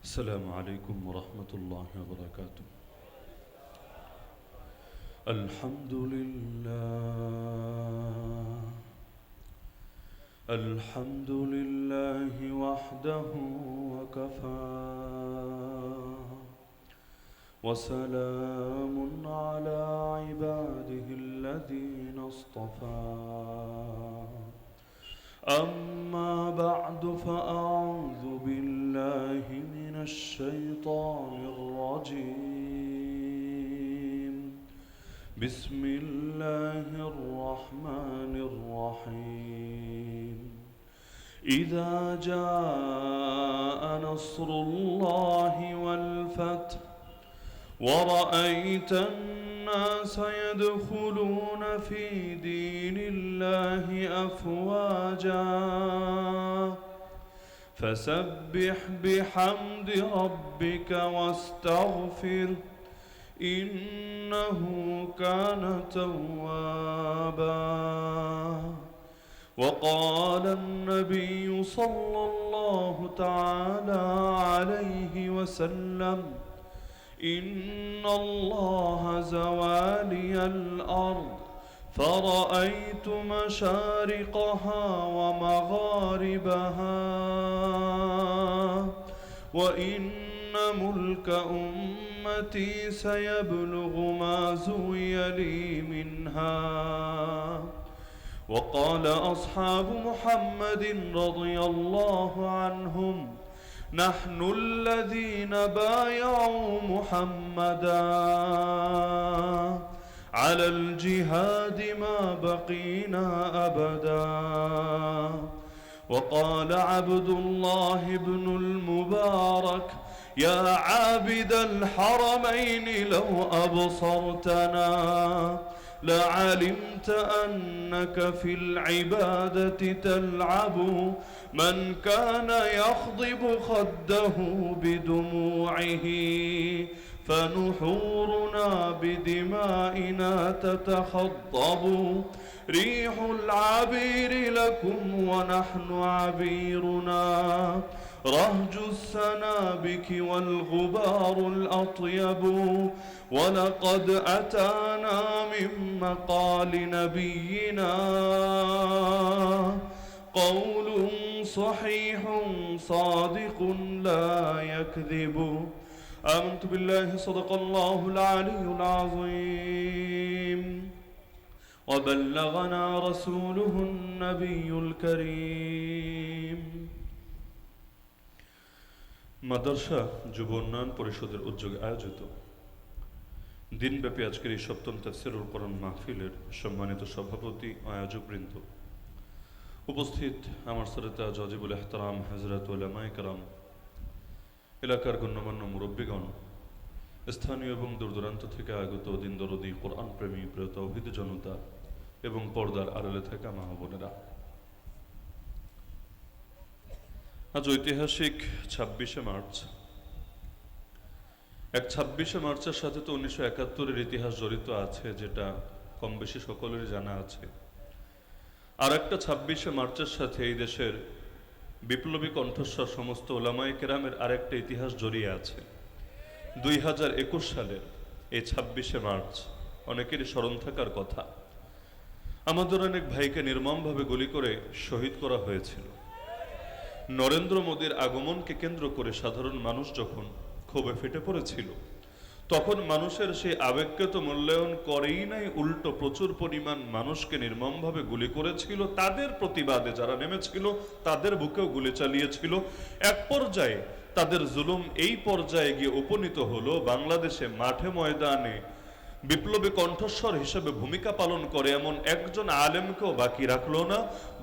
السلام عليكم ورحمة الله وبركاته. الحمد لله وحده وكفى، وسلام على عباده الذين اصطفى. أما بعد فأعوذ بالله من الشيطان الرجيم. بسم الله الرحمن الرحيم. إذا جاء نصر الله والفتح ورأيت الناس يدخلون في دين الله أفواجا فسبح بحمد ربك واستغفره إنه كان توابا. وقال النبي صلى الله تعالى عليه وسلم: إن الله زوالي الأرض فرأيت مشارقها ومغاربها، وإن ملك أمتي سيبلغ ما زوي لي منها. وقال أصحاب محمد رضي الله عنهم: نحن الذين بايعوا محمدا على الجهاد ما بقينا أبدا. وقال عبد الله بن المبارك: يا عابد الحرمين لو أبصرتنا لعلمت أنك في العبادة تلعب. من كان يخضب خده بدموعه فنحورنا بدمائنا تتخضب. ريح العبير لكم ونحن عبيرنا، رهج السنابك والغبار الأطيب. ولقد أتانا من مقال نبينا قول صحيح صادق لا يكذب. آمنت بالله صدق الله العلي العظيم، وبلغنا رسوله النبي الكريم। মাদ্রাসা যুব উন্নয়ন পরিষদের উদ্যোগে আয়োজিত দিনব্যাপী আজকের এই সপ্তম তাফসীরুল কোরআন মাহফিলের সম্মানিত সভাপতি আয়োজকবৃন্দ, উপস্থিত আমার শ্রোতা আজিবুল ইহতারাম হযরত উলামায়ে কেরাম, এলাকার গণ্যমান্য মুরব্বীগণ, স্থানীয় এবং দূরদূরান্ত থেকে আগত দিন দরদি কোরআন প্রেমী প্রিয় তাওহীদ জনতা এবং পর্দার আড়ালে থাকা মা ও বোনেরা, আজ ঐতিহাসিক ২৬শে মার্চ। ২৬শে মার্চের সাথে তো ১৯৭১-এর ইতিহাস জড়িত আছে, যেটা কম বেশি সকলেরই জানা আছে। আর একটা ২৬শে মার্চের সাথে এই দেশের বিপ্লবী কণ্ঠস্বর সমস্ত ওলামায়ে কেরামের আরেকটা ইতিহাস জড়িয়ে আছে। ২০২১ সালের এই ২৬শে মার্চ অনেকেরই স্মরণ থাকার কথা। আমাদের অনেক ভাইকে নির্মমভাবে গুলি করে শহীদ করা হয়েছিল। নরেন্দ্র মোদীর আগমনকে কেন্দ্র করে সাধারণ মানুষ যখন ক্ষোভে ফেটে পড়েছিল, তখন মানুষের সেই আবেগকে তো মূল্যায়ন করেই নাই, উল্টো প্রচুর পরিমাণ মানুষকে নির্মমভাবে গুলি করেছিল। তাদের প্রতিবাদে যারা নেমেছিল তাদের বুকেও গুলি চালিয়েছিল। এক পর্যায়ে তাদের জুলুম এই পর্যায়ে গিয়ে উপনীত হলো বাংলাদেশে মাঠে ময়দানে বিপ্লবী কণ্ঠস্বর হিসেবে ভূমিকা পালন করে এমন একজন আলেমকেও বাকি রাখলো না।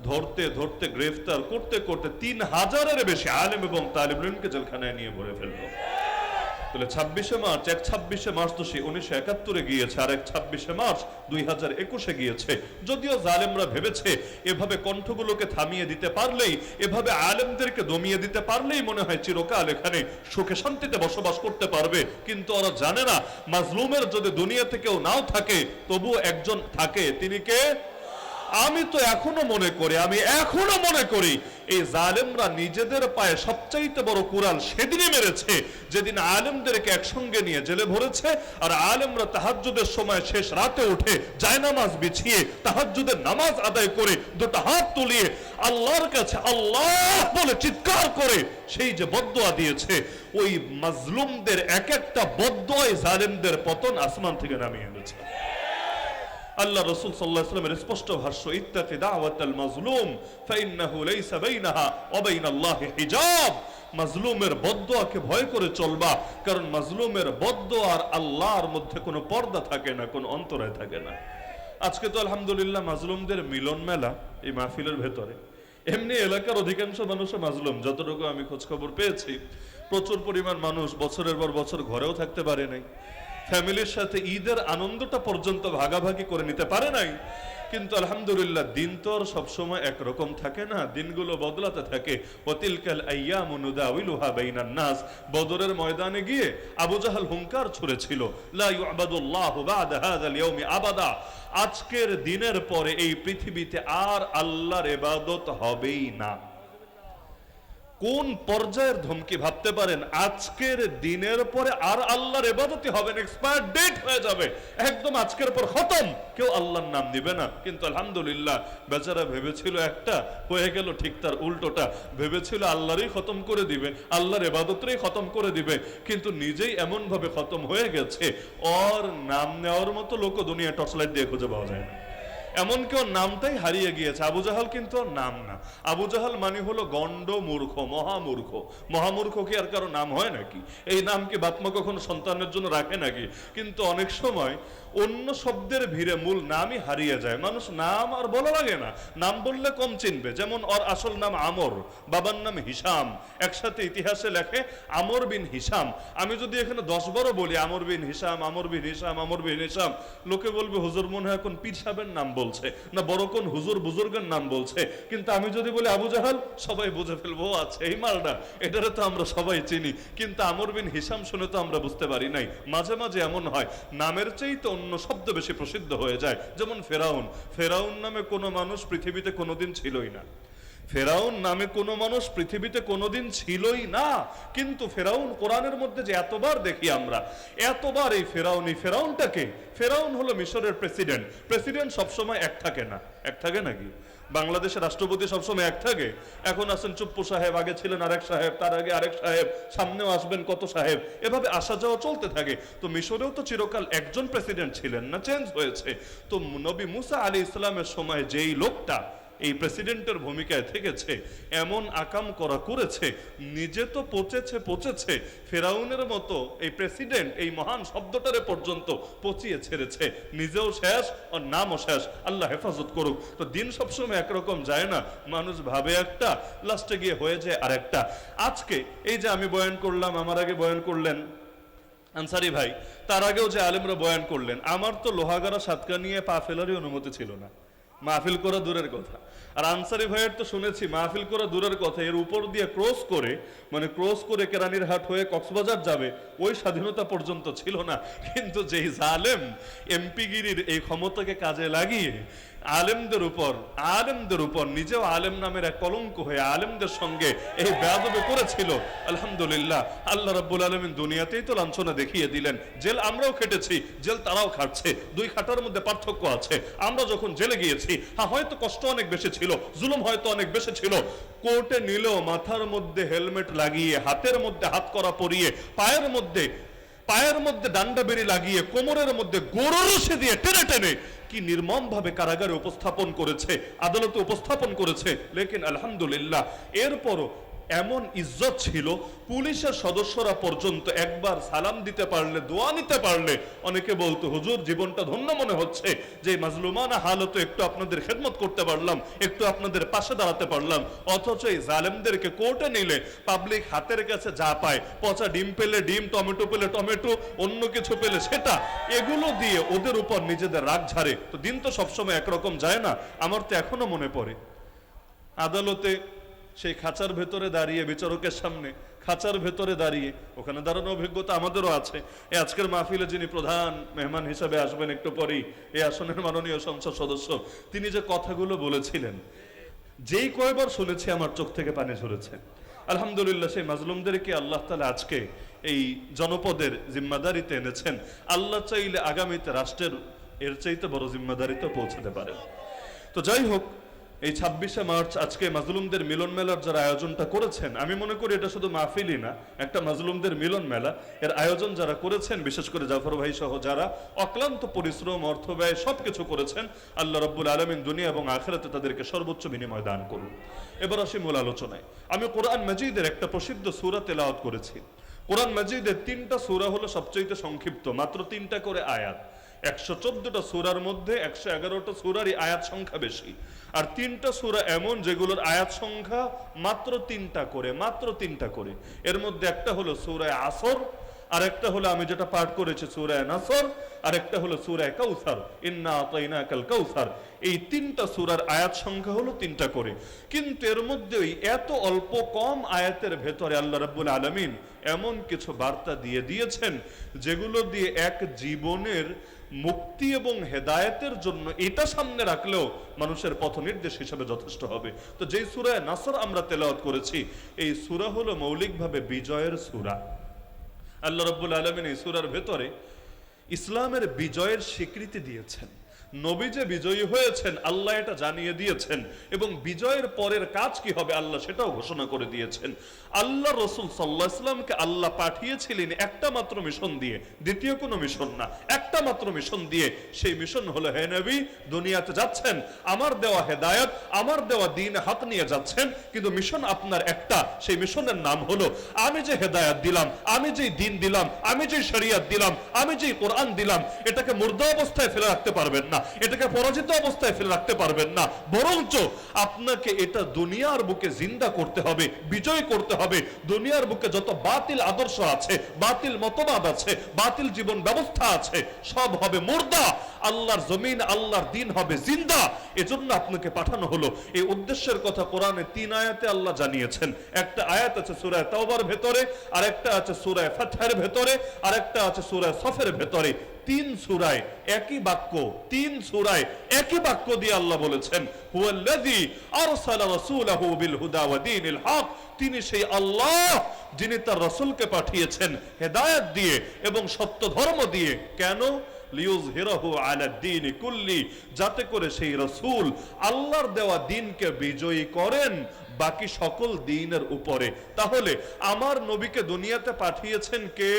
ধরতে ধরতে গ্রেফতার করতে করতে ৩,০০০-এর বেশি আলেম এবং তালিব ইলমকে জেলখানায় নিয়ে ভরে ফেললো। তাহলে ২৬শে মার্চ, এক ২৬শে মার্চ তো সে ১৯৭১-এ গিয়েছে, আর এক ২৬শে মার্চ ২০২১-এ গিয়েছে। যদিও জালেমরা ভেবেছে এভাবে কণ্ঠগুলোকে থামিয়ে দিতে পারলেই, এভাবে আলেমদেরকে দমিয়ে দিতে পারলেই মনে হয় চিরকাল এখানে সুখে শান্তিতে বসবাস করতে পারবে, কিন্তু ওরা জানে না মাজলুমের যদি দুনিয়াতে কেউ নাও থাকে তবু একজন থাকে, তিনি কে? আমি এখনো মনে করি এই জালেমরা নিজেদের পায়ে সবচাইতে বড় কুড়াল সেদিনই মেরেছে যেদিন আলেমদেরকে একসঙ্গে নিয়ে জেলে ভরেছে। আর আলেমরা তাহাজ্জুদের সময় শেষ রাতে উঠে জায়নামাজ বিছিয়ে তাহাজ্জুদের নামাজ আদায় করে দুটো হাত তুলিয়ে আল্লাহর কাছে আল্লাহ বলে চিৎকার করে সেই যে বদদুয়া দিয়েছে, ওই মাজলুমদের এক একটা বদদুয়ায় জালেমদের পতন আসমান থেকে নামিয়ে এনেছে। আল্লাহ রাসূল সাল্লাল্লাহু আলাইহি ওয়াসাল্লামের স্পষ্ট ভাষ্য, ইত্তাকি দাওয়াতাল মাজলুম ফাইন্নাহু লাইসা বাইনাহা ওয়া বাইনাল্লাহি হিজাব। মাজলুমের বদদুয়াকে ভয় করে চলবা, কারণ মাজলুমের বদদুয়া আর আল্লাহর মধ্যে কোনো পর্দা থাকে না, কোনো অন্তরায় থাকে না। আজকে তো আলহামদুলিল্লাহ মাজলুমদের মিলন মেলা এই মাহফিলের ভেতরে। এমনি এলাকার অধিকাংশ মানুষ মাজলুম, যতটুকু আমি খোঁজ খবর পেয়েছি। প্রচুর পরিমাণ মানুষ বছরের পর বছর ঘরেও থাকতে পারে নাই, ফ্যামিলির সাথে ঈদের আনন্দটা পর্যন্ত ভাগাভাগি করে নিতে পারে নাই। কিন্তু আলহামদুলিল্লাহ দিন তো আর সবসময় একরকম থাকে না, দিনগুলো বদলাতে থাকে। ওয়াতিলকাল আইয়ামু নুদাউলুহা বাইনান নাস। বদরের ময়দানে গিয়ে আবু জাহাল হুঙ্কার ছুঁড়েছিল, লা ইউবাদুল্লাহু বাদা হাযাল ইয়াউমি আবাদা। আজকের দিনের পরে এই পৃথিবীতে আর আল্লাহর ইবাদত হবেই না। কোন পর্যায়ের ধমকি ভাবতে পারেন? আজকের দিনের পরে আর আল্লাহর ইবাদতই হবে না, এক্সপায়ার ডেট হয়ে যাবে, একদম আজকের পর খতম, কেউ আল্লাহর নাম নিবে না। কিন্তু আলহামদুলিল্লাহ বেচারা ভেবেছিল একটা, হয়ে গেল ঠিক তার উল্টোটা। ভেবেছিল আল্লাহরই খতম করে দিবে, আল্লাহর ইবাদতই খতম করে দিবে, কিন্তু নিজেই এমন ভাবে খতম হয়ে গেছে, ওর নাম নেওয়ার মতো লোক দুনিয়া টর্চলাইট দিয়ে খুঁজে পাওয়া যায় না। এমন কেউ নামটাই হারিয়ে গিয়েছে। আবু জাহাল কিন্তু নাম না। আবু জাহাল মানে হলো গন্ড মূর্খ, মহামূর্খ। মহামূর্খ কি আর কারো নাম হয় নাকি? এই নাম কি বাপমা কখনো সন্তানের জন্য রাখে নাকি? কিন্তু অনেক সময় অন্য শব্দের ভিড়ে মূল নামই হারিয়ে যায়। মানুষ নাম আর বলা লাগে না, নাম বললে কম চিনবে। যেমন ওর আসল নাম আমর, বাবার নাম হিসাম, একসাথে ইতিহাসে লেখে আমর বিন হিসাম। আমি যদি এখানে 10 বারও বলি আমর বিন হিসাম, আমর বিন হিসাম, আমর বিন হিসাম, লোকে বলবে হুজুর মনে হয় এখন পীর সাহেবের নাম বলছে, না বড় কোন হুজুর বুজুর্গের নাম বলছে। কিন্তু আমি যদি বলি আবু জাহাল, সবাই বুঝে ফেলবো আছে এই মালটা, এটারে তো আমরা সবাই চিনি। কিন্তু আমর বিন হিসাম শুনে তো আমরা বুঝতে পারি নাই। মাঝে মাঝে এমন হয় নামের চাইতে অন্য শব্দ বেশি প্রসিদ্ধ হয়ে যায়। যেমন ফেরাউন, ফেরাউন নামে কোনো মানুষ পৃথিবীতে কোনোদিন ছিলই না। ফেরাউন নামে কোনো মানুষ পৃথিবীতে কোনোদিন ছিলই না। কিন্তু ফেরাউন কোরআনের মধ্যে যে এতবার দেখি আমরা, এতবার এই ফেরাউনটাকে, ফেরাউন হলো মিশরের প্রেসিডেন্ট। প্রেসিডেন্ট সবসময় এক থাকে না, এক থাকে নাকি? বাংলাদেশের রাষ্ট্রপতি সবসময় এক থাকে? এখন আছেন চুপ্পু সাহেব, আগে ছিলেন আরেক সাহেব, তার আগে আরেক সাহেব, সামনেও আসবেন কত সাহেব, এভাবে আসা যাওয়া চলতে থাকে। তো মিশরেও তো চিরকাল একজন প্রেসিডেন্ট ছিলেন না, চেঞ্জ হয়েছে। তো নবী মুসা আলাইহিস সালামের সময় যেই লোকটা এই প্রেসিডেন্টের ভূমিকায় থেকেছে, এমন আকাম করেছে, নিজে তো পচেছে, ফেরাউনের মতো এই প্রেসিডেন্ট এই মহান শব্দটারে পর্যন্ত পচিয়ে ছেড়েছে, নিজেও শেষ আর নামও শেষ। আল্লাহ হেফাজত করুক। তো দিন সবসময় একরকম যায় না, মানুষ ভাবে একটা, লাস্টে গিয়ে হয়ে যায় আর একটা। আজকে এই যে আমি বয়ান করলাম, আমার আগে বয়ান করলেন আনসারি ভাই, তার আগেও যে আলেমরা বয়ান করলেন, আমার তো লোহাগাড়া সাতকা নিয়ে পা ফেলারই অনুমতি ছিল না, মাহফিল করা দূরের কথা। আর আনসারি ভাইয়ের তো শুনেছি মাহফিল করা দূরের কথা, এর উপর দিয়ে ক্রস করে কেরানীরহাট হয়ে কক্সবাজার যাবে, ওই স্বাধীনতা পর্যন্ত ছিল না। কিন্তু যেই জালেম এমপিগিরির এই ক্ষমতাকে কাজে লাগিয়ে আলেমদের উপর নিজেও আলেম নামের এক কলঙ্ক হয়ে আলেমদের সঙ্গে এই বেয়াদবি করেছিল, আলহামদুলিল্লাহ আল্লাহ রাব্বুল আলামিন দুনিয়াতেই তো লাঞ্ছনা দেখিয়ে দিলেন। জেল আমরাও খেটেছি, জেল তারাও খাটছে, দুই খাটার মধ্যে পার্থক্য আছে। আমরা যখন জেলে গিয়েছি, হ্যাঁ হয়তো কষ্ট অনেক বেশি ছিল, জুলুম হয়তো অনেক বেশি ছিল, কোর্টে নিলেও মাথার মধ্যে হেলমেট লাগিয়ে, হাতের মধ্যে হাত করা পরিয়ে, পায়ের মধ্যে ডান্ডা বেরি লাগিয়ে, কোমরের মধ্যে গোড়রশি দিয়ে টেনে টেনে কি নির্মম ভাবে কারাগারে উপস্থাপন করেছে, আদালতে উপস্থাপন করেছে। লেকিন আলহামদুলিল্লাহ এরপরও এমন ইজ্জত ছিল, পুলিশের সদস্যরা পর্যন্ত একবার সালাম দিতে পারলে, দোয়া নিতে পারলে, অনেকে বলতো হুজুর জীবনটা ধন্য মনে হচ্ছে যে মাজলুমানা হালতে একটু আপনাদের খেদমত করতে পারলাম, একটু আপনাদের পাশে দাঁড়াতে পারলাম। অথচ এই জালেমদেরকে কোর্টে নিলে পাবলিক হাতের কাছে যা পায়, পচা ডিম পেলে ডিম, টমেটো পেলে টমেটো, অন্য কিছু পেলে সেটা, এগুলো দিয়ে ওদের উপর নিজেদের রাগ ঝাড়ে। তো দিন তো সবসময় একরকম যায় না। আমার তো এখনো মনে পড়ে আদালতে সেই খাঁচার ভেতরে দাঁড়িয়ে বিচারকের সামনে খাঁচার ভেতরে দাঁড়িয়ে, ওখানে দাঁড়ানো অভিজ্ঞতা আমাদেরও আছে। এই আজকের মাহফিলে যিনি প্রধান মেহমান হিসেবে আসবেন একটু পরেই, এই আসনের মাননীয় সংসদ সদস্য, তিনি যে কথাগুলো বলেছিলেন, যেই কয়বার শুনেছি আমার চোখ থেকে পানি ঝরেছে। আলহামদুলিল্লাহ, সেই মাজলুমদেরকে আল্লাহ তাআলা আজকে এই জনপদের জিম্মাদারিতে এনেছেন। আল্লাহ চাইলে আগামীতে রাষ্ট্রের এর চাইতে বড় জিম্মাদারিতে পৌঁছাতে পারে। তো যাই হোক, এই 26শে মার্চ আজকে মাজলুমদের মিলন মেলার যারা আয়োজনটা করেছেন, আমি মনে করি এটা শুধু মাহফিলই না, একটা মাজলুমদের মিলন মেলা। এর আয়োজন যারা করেছেন, বিশেষ করে জাফর ভাই সহ যারা অক্লান্ত পরিশ্রম, অর্থ ব্যয় সবকিছু করেছেন, আল্লাহ রাব্বুল আলামিন দুনিয়া এবং আখিরাতে তাদেরকে সর্বোচ্চ বিনিময় দান করুন। এবার আসি মূল আলোচনায়। আমি কোরআন মাজিদের একটা প্রসিদ্ধ সূরা তেলাওয়াত করেছি। কোরআন মাজিদের 3টা সূরা হলো সবচেয়ে সংক্ষিপ্ত, মাত্র 3টা করে আয়াত। 114টা সূরার মধ্যে 111টা সূরারই আয়াত সংখ্যা বেশি, আর 3টা সূরা এমন যেগুলোর আয়াত সংখ্যা মাত্র 3টা করে, মাত্র 3টা করে। এর মধ্যে একটা হলো সূরা আসর, আর একটা হলো আমি যেটা পাঠ করেছি সূরা নাসর, আর একটা হলো সূরা কাউসার, ইন্না আতাইনাকাল কাউসার। এই 3টা সূরার আয়াত সংখ্যা হলো 3টা করে। কিন্তু এর মধ্যেই এত অল্প কম আয়াতের ভেতরে আল্লাহ রাব্বুল আলামিন এমন কিছু বার্তা দিয়ে দিয়েছেন যেগুলো দিয়ে এক জীবনের মুক্তি এবং হেদায়েতের জন্য এটা সামনে রাখলেও মানুষের পথ নির্দেশ হিসেবে যথেষ্ট হবে। তো যেই সূরা নাসর আমরা তেলাওয়াত করেছি, এই সূরা হলো মৌলিকভাবে বিজয়ের সূরা। আল্লাহ রাব্বুল আলামিন এই সূরার ভেতরে ইসলামের বিজয়ের স্বীকৃতি দিয়েছেন। নবী যে বিজয়ী হয়েছেন আল্লাহ এটা জানিয়ে দিয়েছেন, এবং বিজয়ের পরের কাজ কি হবে আল্লাহ সেটাও ঘোষণা করে দিয়েছেন। আল্লাহ রাসূল সাল্লাল্লাহু আলাইহি ওয়াসাল্লামকে আল্লাহ পাঠিয়েছিলেন একটা মাত্র মিশন দিয়ে, দ্বিতীয় কোনো মিশন না, একটা মাত্র মিশন দিয়ে। সেই মিশন হলো, হে নবী, দুনিয়াতে যাচ্ছেন, আমার দেওয়া হেদায়েত, আমার দেওয়া দ্বীন হাত নিয়ে যাচ্ছেন, কিন্তু মিশন আপনার একটা। সেই মিশনের নাম হলো, আমি যে হেদায়েত দিলাম, আমি যে দ্বীন দিলাম, আমি যে শরীয়ত দিলাম, আমি যে কোরআন দিলাম, এটাকে মুর্দা অবস্থায় ফেলে রাখতে পারবেন না, এটাকে পরাজিত অবস্থায় ফেলে রাখতে পারবেন না, বরঞ্চ আপনাকে এটা দুনিয়ার বুকে জিন্দা করতে হবে, বিজয় করতে হবে। দুনিয়ার বুকে যত বাতিল আদর্শ আছে, বাতিল মতবাদ আছে, বাতিল জীবন ব্যবস্থা আছে, সব হবে মুর্দা। আল্লাহর জমিন, আল্লাহর দ্বীন হবে জিন্দা। এজন্য আপনাকে পাঠানো হলো। এই উদ্দেশ্যের কথা কোরআনে 3 আয়াতে আল্লাহ জানিয়েছেন। একটা আয়াত আছে সূরা তাওবার ভেতরে, আর একটা আছে সূরা ফাতহের ভেতরে, আর একটা আছে সূরা সফের ভেতরে। 3 সূরায় একই বাক্য, 3 সূরায় একই বাক্য দিয়ে আল্লাহ বলেছেন, হুয়াল্লাযী আরসালা রাসূলাহু বিল হুদা ওয়া দীনিল হক। তিনি সেই আল্লাহ যিনি তার রাসূলকে পাঠিয়েছেন হেদায়েত দিয়ে এবং সত্য ধর্ম দিয়ে। কেন? লিইয়ুযহিরাহু আলা দ্বীনি কুল্লি, যাতে করে সেই রাসূল আল্লাহর দেওয়া দ্বীনকে বিজয়ী করেন বাকি সকল দ্বীনের উপরে। তাহলে আমার নবীকে দুনিয়াতে পাঠিয়েছেন কে?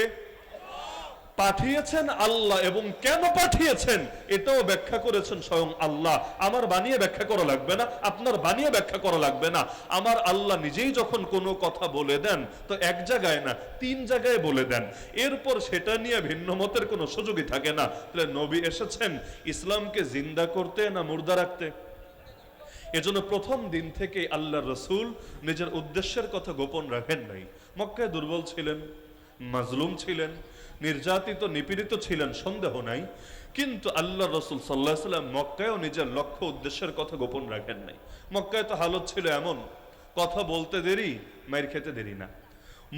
পাঠিয়েছেন আল্লাহ। এবং কেন পাঠিয়েছেন এটাও ব্যাখ্যা করেছেন স্বয়ং আল্লাহ। আমার বানিয়ে ব্যাখ্যা করা লাগবে না, আপনার বানিয়ে ব্যাখ্যা করা লাগবে না। আমার আল্লাহ নিজেই যখন কোনো কথা বলে দেন তো এক জায়গায় না, 3 জায়গায় বলে দেন। এরপর সেটা নিয়ে ভিন্ন মতের কোনো সুযোগই থাকে না। তাহলে নবী এসেছেন ইসলামকে জিন্দা করতে না মুর্দা রাখতে? এজন্য প্রথম দিন থেকে আল্লাহর রাসূল নিজের উদ্দেশ্যের কথা গোপন রাখেন নাই। মক্কায় দুর্বল ছিলেন, মাজলুম ছিলেন, নির্যাতিত নিপীড়িত ছিলেন, সন্দেহ নাই। কিন্তু আল্লাহর রাসূল সাল্লাল্লাহু আলাইহি ওয়াসাল্লাম মক্কায়ও নিজের লক্ষ্য উদ্দেশ্যের কথা গোপন রাখেন নাই। মক্কায় তো হালত ছিল এমন, কথা বলতে দেরি, মাইর খেতে দেরি না,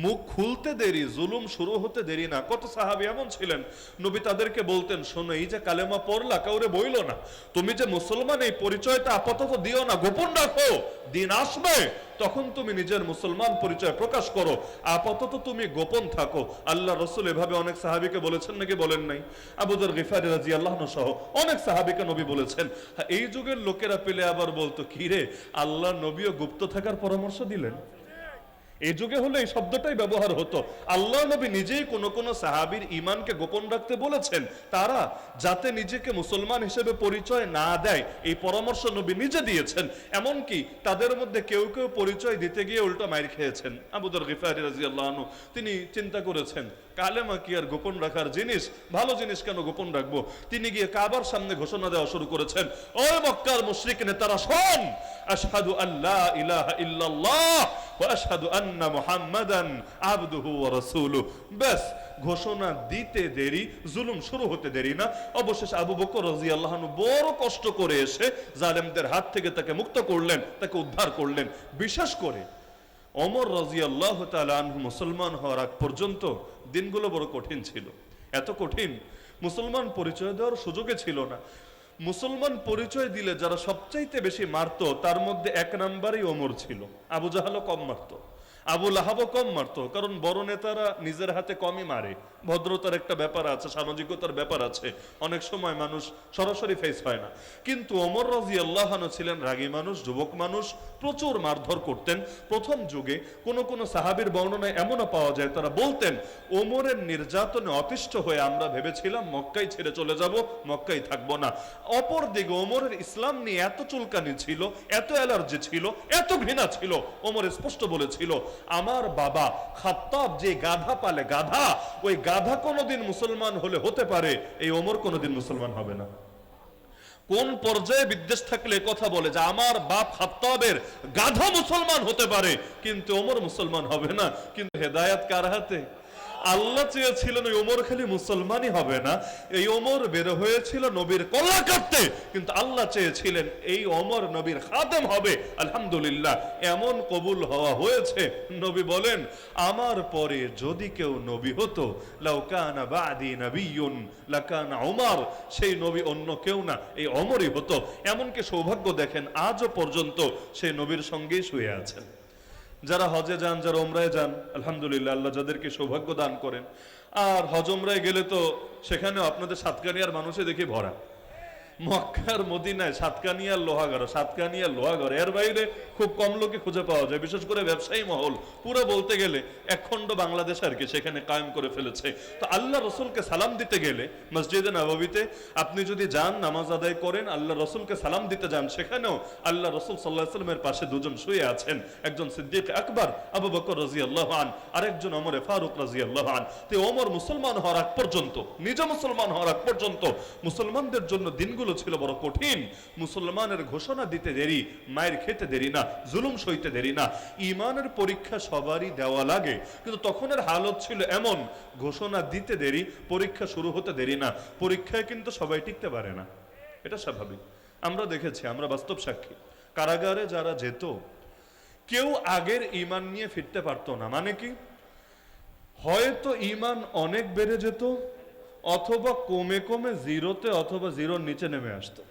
মুখ খুলতে দেরি, জুলুম শুরু হতে দেরি না। কত সাহাবী এমন ছিলেন, নবী তাদেরকে বলতেন, শোনো, এই যে কালেমা পড়লা কাউরে বইলো না, তুমি যে মুসলমান এই পরিচয়টা আপাতত দিও না, গোপন রাখো। দিন আসবে তখন তুমি নিজের মুসলমান পরিচয় প্রকাশ করো, আপাতত তুমি গোপন থাকো। আল্লাহ রাসূল এভাবে অনেক সাহাবীকে বলেছেন নাকি বলেন নাই? আবু যর গিফারী রাদিয়াল্লাহু আনহু সহ অনেক সাহাবীকে নবী বলেছেন। এই যুগের লোকেরা পেলে আবার বলতো, কি রে, আল্লাহ নবীও গুপ্ত থাকার পরামর্শ দিলেন? এই যুগে হলে এই শব্দটাই ব্যবহার হতো। আল্লাহ নবী নিজেই কোন কোন সাহাবীর ঈমানকে গোপন রাখতে বলেছেন, তারা যাতে নিজেকে মুসলমান হিসেবে পরিচয় না দেয় এই পরামর্শ নবী নিজে দিয়েছেন। এমনকি তাদের মধ্যে কেউ কেউ পরিচয় দিতে গিয়ে উল্টো মাইর খেয়েছেন। আবু যর গিফারী রাদিয়াল্লাহু আনহু তিনি চিন্তা করেছেন, কালেমা কি আর গোপন রাখার জিনিস? ভালো জিনিস কেন গোপন রাখবো? তিনি গিয়ে কাবার সামনে ঘোষণা দেওয়া শুরু করেছেন, ও মক্কার মুশরিক নেতারা শোন, আশহাদু আল্লা ইলাহা ইল্লাল্লাহ ওয়া আশহাদু আন্না মুহাম্মাদান আবদুহু ওয়া রাসূলুহু। ব্যাস, ঘোষণা দিতে দেরি, জুলুম শুরু হতে দেরি না। অবশেষে আবু বকর রাদিয়াল্লাহু আনহু বড় কষ্ট করে এসে জালেমদের হাত থেকে তাকে মুক্ত করলেন, তাকে উদ্ধার করলেন। বিশেষ করে ওমর রাদিয়াল্লাহু তাআলা আনহু মুসলমান হওয়ার আগ পর্যন্ত দিনগুলো বড় কঠিন ছিল। এত কঠিন, মুসলমান পরিচয় দেওয়ার সুযোগে ছিল না। মুসলমান পরিচয় দিলে যারা সবচাইতে বেশি মারতো তার মধ্যে এক নাম্বারই ওমর ছিল। আবু জাহালও কম মারতো, আবু লাহাবও কম মারতো, কারণ বড় নেতারা নিজের হাতে কমই মারে। ভদ্রতার একটা ব্যাপার আছে, সামাজিকতার ব্যাপার আছে, অনেক সময় মানুষ সরাসরি ফেস হয় না। কিন্তু ওমর রাদিয়াল্লাহু আনহু ছিলেন রাগী মানুষ, যুবক মানুষ, প্রচুর মারধর করতেন। প্রথম যুগে কোন সাহাবীর বর্ণনায় এমনও পাওয়া যায় তারা বলতেন, ওমরের নির্যাতনে অতিষ্ঠ হয়ে আমরা ভেবেছিলাম মক্কাই ছেড়ে চলে যাব, মক্কাই থাকবো না। অপর দিকে ওমরের ইসলাম নিয়ে এত চুলকানি ছিল, এত অ্যালার্জি ছিল, এত ঘৃণা ছিল, ওমর স্পষ্ট বলেছিল, আমার বাবা খাত্তাব যে গাধা পালে, গাধা, ওই গাধা কোনোদিন মুসলমান হলে হতে পারে, এই ওমর কোনোদিন মুসলমান হবে না। কোন পর্যায়ে বিদ্বেষ থাকলে কথা বলে যে আমার বাপ খাত্তাবের গাধা মুসলমান হতে পারে কিন্তু ওমর মুসলমান হবে না। কিন্তু হেদায়েত কার হাতে? আল্লাহ চেয়েছিলেন ওই ওমর খালি মুসলমানই হবে না, এই ওমর বের হয়েছিল নবীর কল্লা কাটতে, কিন্তু আল্লাহ চেয়েছিলেন এই ওমর নবীর খাদেম হবে। আলহামদুলিল্লাহ এমন কবুল হওয়া হয়েছে। নবী বলেন, আমার পরে যদি কেউ নবী হতো, লাউ কানা বাদি নবিয়্যুন লাকানা ওমর, সেই নবী অন্য কেউ না, এই ওমরই হতো। এমনকি সৌভাগ্য দেখেন আজও পর্যন্ত সেই নবীর সঙ্গেই শুয়ে আছেন। যারা হজে যান, যারা ওমরায় যান, আলহামদুলিল্লাহ আল্লাহ যাদেরকে সৌভাগ্য দান করেন। আর হজ ওমরায় গেলে তো সেখানেও আপনাদের সাতকানিয়ার মানুষে দেখে ভরা। মক্কার মদিনায় সাতকানিয়ার লোহাগড়, সাতকানিয়ার লোহাগড়, এর বাইরে খুব কম লোকে খুঁজে পাওয়া যায়। বিশেষ করে ব্যবসায়ী মহল পুরো বলতে গেলে একখণ্ড বাংলাদেশ আর কি সেখানে কায়েম করে ফেলেছে। তো আল্লাহ রসুলকে সালাম দিতে গেলে মসজিদে নববীতে আপনি যদি যান, নামাজ আদায় করেন, আল্লাহ রসুলকে সালাম দিতে যান, সেখানেও আল্লাহ রসুল সাল্লাল্লাহু আলাইহি ওয়াসাল্লামের পাশে দুজন শুয়ে আছেন, একজন সিদ্দিক আকবর আবু বকর রাদিয়াল্লাহু আনহু, আরেকজন ওমর ফারুক রাদিয়াল্লাহু আনহু। তো ওমর মুসলমান হওয়ার আগ পর্যন্ত, নিজে মুসলমান হওয়ার আগ পর্যন্ত মুসলমানদের জন্য দিনগুলো ছিল বড় কঠিন। মুসলমানের ঘোষণা দিতে দেরি, মায়ের খেতে দেরি না, জুলুম সইতে দেরি না। ঈমানের পরীক্ষা সবারই দেওয়া লাগে, কিন্তু তখনের হালত ছিল এমন, ঘোষণা দিতে দেরি, পরীক্ষা শুরু হতে দেরি না। পরীক্ষায় কিন্তু সবাই টিকতে পারে না, এটা স্বাভাবিক। আমরা দেখেছি, আমরা বাস্তব সাক্ষী। কারাগারে যারা যেত, কেউ আগের ঈমান নিয়ে ফিরতে পারতো না। মানে কি, হয়তো ঈমান অনেক বেড়ে যেত, অথবা কমে কমে জিরোতে অথবা জিরোর নিচে নেমে আসতো।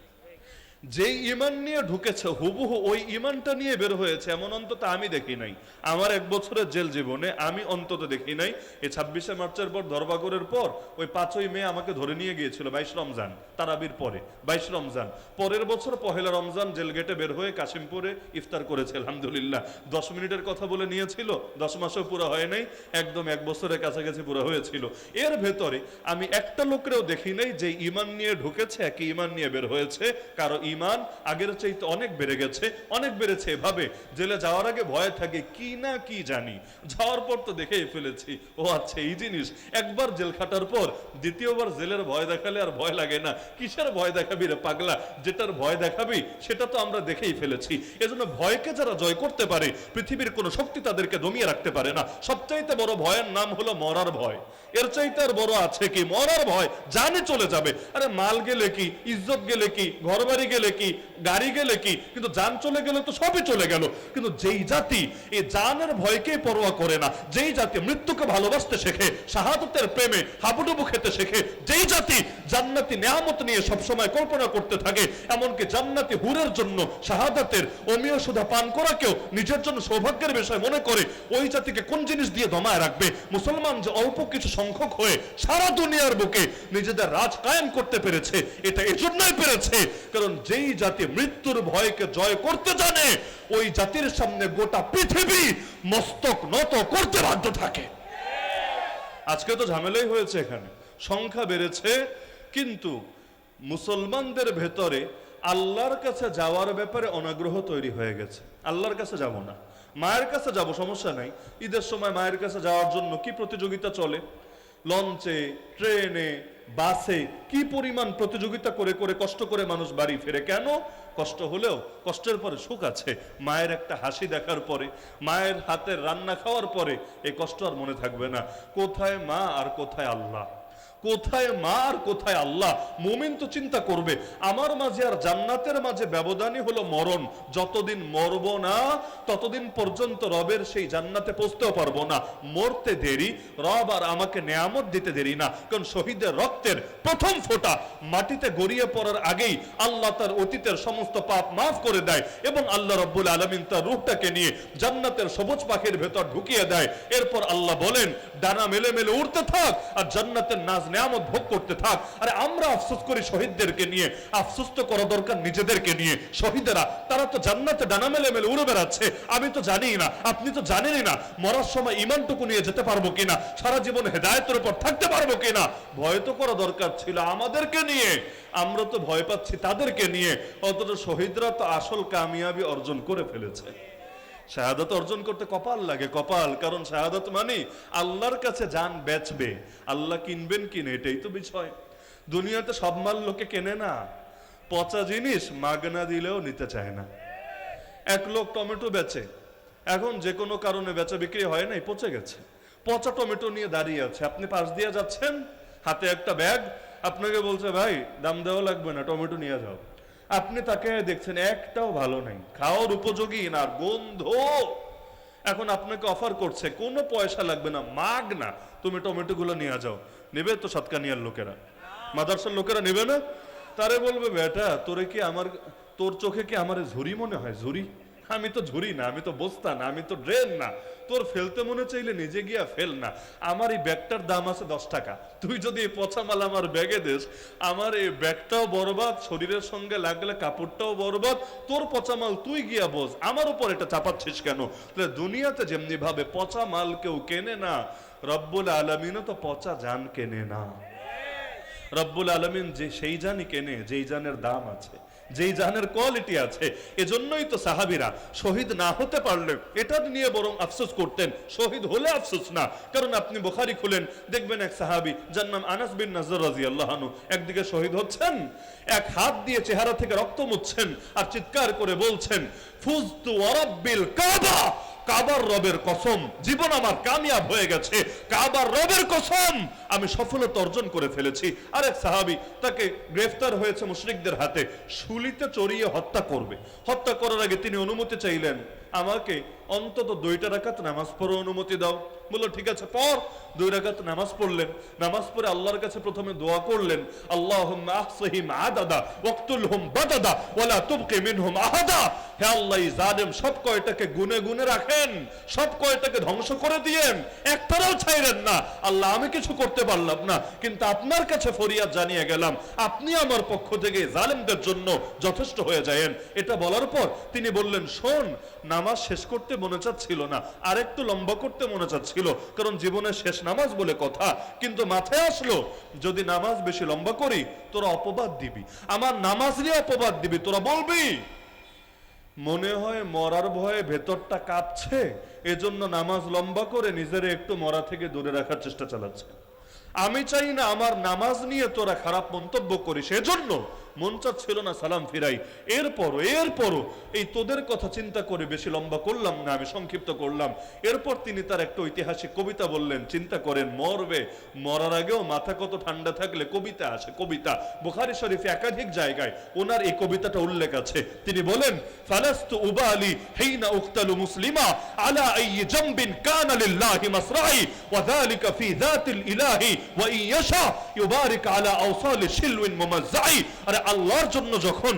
যেই ঈমান নিয়ে ঢুকেছে হুবহু ওই ঈমানটা নিয়ে বের হয়েছে এমন অন্তত আমি দেখি নাই। আমার 1 বছরের জেল জীবনে আমি অন্তত দেখি নাই। এই 26শে মার্চের পর, ধরবাগরের পর, ওই 5ই মে আমাকে ধরে নিয়ে গিয়েছিল 22 রমজান, তারাবির পরে 22 রমজান। পরের বছর 1লা রমজান জেল গেটে বের হয়ে কাশিমপুরে ইফতার করেছে আলহামদুলিল্লাহ। 10 মিনিটের কথা বলে নিয়েছিল, 10 মাসও পুরো হয় নাই, একদম 1 বছরের কাছাকাছি পুরো হয়েছিল। এর ভেতরে আমি একটা লোকরেও দেখি নাই যে ঈমান নিয়ে ঢুকেছে একই ঈমান নিয়ে বের হয়েছে। কারো ঈমান আগের চাইতে অনেক বেড়ে গেছে, অনেক বেড়েছে। এভাবে জেলে যাওয়ার আগে ভয় থাকে, কি না কি জানি, যাওয়ার পর তো দেখেই ফেলেছি, ও আচ্ছা এই জিনিস। একবার জেল খাটার পর দ্বিতীয়বার জেলের ভয় দেখালে আর ভয় লাগে না। কিসের ভয় দেখাবি রে পাগলা, যেটার ভয় দেখাবি সেটা তো আমরা দেখেই ফেলেছি। এজন্য ভয়কে যারা জয় করতে পারে, পৃথিবীর কোনো শক্তি তাদেরকে দমিয়ে রাখতে পারে না। সবচাইতে বড় ভয়ের নাম হলো মরার ভয়। এর চাইতে আর বড় আছে কি? মরার ভয়, জানে চলে যাবে। আরে মাল গেলে কি, ইজ্জত গেলে কি, ঘর বাড়ি গেলে কি, গাড়ি গেলে কি, কিন্তু জান চলে গেলে তো সবই চলে গেল। কিন্তু যেই জাতি এই জানের ভয়কে পরোয়া করে না, যেই জাতি মৃত্যুকে ভালোবাসতে শেখে, শাহাদাতের প্রেমে হাবুডুবু খেতে শেখে, যেই জাতি জান্নাতি নেয়ামত নিয়ে সবসময় কল্পনা করতে থাকে, এমনকি জান্নাতি হুরের জন্য শাহাদাতের অমীয় সুধা পান করাকেও নিজের জন্য সৌভাগ্যের বিষয় মনে করে, ওই জাতিকে কোন জিনিস দিয়ে দমায় রাখবে? মুসলমান যে অল্প কিছু সংখ্যক হয়ে সারা দুনিয়ার বুকে নিজেদের রাজ কায়েম করতে পেরেছে, এটা এজন্যই পেরেছে কারণ যেই জাতি মৃত্যুর ভয়কে জয় করতে জানে, ওই জাতির সামনে গোটা পৃথিবী মস্তক নত করতে বাধ্য থাকে। আজকে তো ঝামেলাই হয়েছে, এখানে সংখ্যা বেড়েছে, কিন্তু মুসলমানদের ভেতরে আল্লাহর কাছে যাওয়ার ব্যাপারে অনাগ্রহ তৈরি হয়ে গেছে। আল্লাহর কাছে যাব না, মায়ের কাছে যাব, সমস্যা নাই। ঈদের সময় মায়ের কাছে যাওয়ার জন্য কি প্রতিযোগিতা চলে, লঞ্চে, ট্রেনে, বাসে কি পরিমাণ প্রতিযোগিতা করে করে কষ্ট করে মানুষ বাড়ি ফেরে। কেন? কষ্ট হলেও কষ্টের পরে সুখ আছে। মায়ের একটা হাসি দেখার পরে, মায়ের হাতের রান্না খাওয়ার পরে এই কষ্ট আর মনে থাকবে না। কোথায় মা আর কোথায় আল্লাহ? কোথায় মা আর কোথায় আল্লাহ? মুমিন তো চিন্তা করবে আমার মাঝে আর জান্নাতের মাঝে ব্যবধানই হলো মরণ। যতদিন মরব না ততদিন পর্যন্ত রবের সেই জান্নাতে পৌঁছতেও পারবো না। মরতে দেরি, রব আর আমাকে নেয়ামত দিতে দেরি না। কারণ শহীদের রক্তের প্রথম ফোঁটা মাটিতে গড়িয়ে পড়ার আগেই আল্লাহ তার অতীতের সমস্ত পাপ মাফ করে দেয় এবং আল্লাহ রাব্বুল আলামিন তার রূহটাকে নিয়ে জান্নাতের সবুজ পাখির ভেতর ঢুকিয়ে দেয়। এরপর আল্লাহ বলেন ডানা মেলে মেলে উড়তে থাক আর জান্নাতের নাজ নেয়ামত ভোগ করতে থাক। আরে আমরা আফসোস করি শহীদদেরকে নিয়ে, আফসোস তো করা দরকার নিজেদেরকে নিয়ে। শহীদেরা তারা তো জান্নাতে ডানা মেলে মেলে উড়ে বেড়াচ্ছে, আমি তো জানি না, আপনি তো জানেনই না মরার সময় ঈমানটুকু নিয়ে যেতে পারবো কিনা, সারা জীবন হেদায়েতের উপর থাকতে পারবো কিনা। ভয় তো করা দরকার ছিল আমাদেরকে নিয়ে, আমরা তো ভয় পাচ্ছি তাদেরকে নিয়ে। অথচ শহীদরা তো আসল কামিয়াবি অর্জন করে ফেলেছে। শাহাদাত অর্জন করতে কপাল লাগে, কপাল। কারণ শাহাদাত মানে আল্লাহর কাছে জান বেচবে, আল্লাহ কিনবেন কিনে, এটাই তো বিষয়। দুনিয়াতে সব মাল লোকে কেনে না, পচা জিনিস মাগনা দিলেও নিতে চায় না। এক লোক টমেটো বেচে, এখন যে কোনো কারণে বেচা বিক্রি হয় নাই, পচে গেছে, পচা টমেটো নিয়ে দাঁড়িয়ে আছে। আপনি পাশ দিয়ে যাচ্ছেন, হাতে একটা ব্যাগ, আপনাকে বলছে ভাই দাম দেওয়া লাগবে না, টমেটো নিয়ে যাও। আপনি তাকে দেখছেন একটাও ভালো নাই, খাওয়ার উপযোগী না, গন্ধ। এখন আপনাকে অফার করছে কোনো পয়সা লাগবে না, মাগ না, তুমি টমেটো গুলো নিয়ে যাও। নেবে তো সাতকানিয়ার লোকেরা, মাদারসার লোকেরা নেবে না? তারে বলবে বেটা তোরে কি আমার, তোর চোখে কি আমার ঝুরি মনে হয়? ঝুরি? আমি তো ঝুরি না, আমি তো বস্তা না, আমি তো ড্রেন না। তোর ফেলতে মনে চাইলে নিজে গিয়া ফেল না। আমার এই ব্যাগটার দাম আছে 10 টাকা, তুই যদি এই পচা মাল আমার ব্যাগে দেস, আমার এই ব্যাগটাও বরবাদ, শরীরের সঙ্গে লাগলে কাপড়টাও বরবাদ, তোর পচা মাল তুই গিয়া বোঝ, আমার উপর এটা চাপাচ্ছিস কেন? তাহলে দুনিয়াতে যেমনি ভাবে পচা মাল কেউ কেনে না, রব্বুল আলামিনও তো পচা জান কেনে না। রব্বুল আলামিন যে সেই জানই কেনে যেই জানের দাম আছে, যেই জানের কোয়ালিটি আছে। এজন্যই তো সাহাবীরা শহীদ না হতে পারলে এটা নিয়ে বরং আফসোস করতেন, শহীদ হলে আফসোস না। কারণ আপনি বুখারী খুলেন, দেখবেন এক সাহাবী যার নাম আনাস বিন নাজর রাদিয়াল্লাহু আনহু একদিকে শহীদ হচ্ছেন, এক হাত দিয়ে চেহারা থেকে রক্ত মুছছেন আর চিৎকার করে বলছেন ফুজতু ওয়া রাব্বিল কাবা, কাবার রবের কসম জীবন আমার কামিয়াব হয়ে গেছে, কাবার রবের কসম আমি সফলতা অর্জন করে ফেলেছি। আরেক সাহাবী তাকে গ্রেফতার হয়েছে মুশরিকদের হাতে, শুলিতে চড়িয়ে হত্যা করবে। হত্যা করার আগে তিনি অনুমতি চাইলেন, আমাকে অন্তত 2 রাকাত নামাজ পড়ার অনুমতি দাও। বলল ঠিক আছে পড়। 2 রাকাত নামাজ পড়লেন। নামাজ পড়ে আল্লাহর কাছে প্রথমে দোয়া করলেন, আল্লাহুম্মা আহসিহিম আদাদা ওয়াকতুলহুম বাদাদা ওয়ালা তুবকি মিনহুম আহাদা। হে আল্লাহ, এই জালেম সব কয়টাকে গুনে গুনে রাখেন, সব কয়টাকে ধ্বংস করে দিয়েন, একটাও ছাইরেন না। আল্লাহ আমি কিছু করতে পারলাম না, কিন্তু আপনার কাছে ফরিয়াদ জানিয়ে গেলাম, আপনি আমার পক্ষ থেকে জালেমদের জন্য যথেষ্ট হয়ে যায়েন। এটা বলার পর তিনি বললেন, শোন, নামাজ শেষ করতে মনে চাচ্ছিল না, আর একটু লম্বা করতে মনে চাচ্ছিল, কারণ জীবনের শেষ নামাজ বলে কথা। কিন্তু মাথায় আসলো যদি নামাজ বেশি লম্বা করি তোরা অপবাদ দিবি, আমার নামাজ নিয়ে অপবাদ দিবি, তোরা বলবি মনে হয় মরার ভয়ে ভেতরটা কাঁপছে, এজন্য নামাজ লম্বা করে নিজের একটু মরা থেকে দূরে রাখার চেষ্টা চালাচ্ছে। আমি চাই না আমার নামাজ নিয়ে তোরা খারাপ মন্তব্য করিস, এজন্য মন চাচ্ছিল না সালাম ফিরাই। এরপরও এই তোদের কথা চিন্তা করে বেশি লম্বা করলাম না, আমি সংক্ষিপ্ত করলাম। এরপর তিনি তার একটা ঐতিহাসিক কবিতা বললেন। চিন্তা করেন, মরবে, মরার আগেও মাথা কত ঠান্ডা থাকলে কবিতা আসে। কবিতা বুখারী শরীফে একাধিক জায়গায় ওনার এই কবিতাটা উল্লেখ আছে। তিনি বলেন, ফালাস্তু উবালি হিনা উক্তালু মুসলিমা আলা আইয়ি জামবিন কানা লিল্লাহি মাসরাই ওয়া যালিকা ফি যাতিল ইলাহি ওয়া ইন ইয়াশা ইউবারিক আলা আওসালি শিলউইন মুমাজ্জাই। আরে আল্লাহর জন্য যখন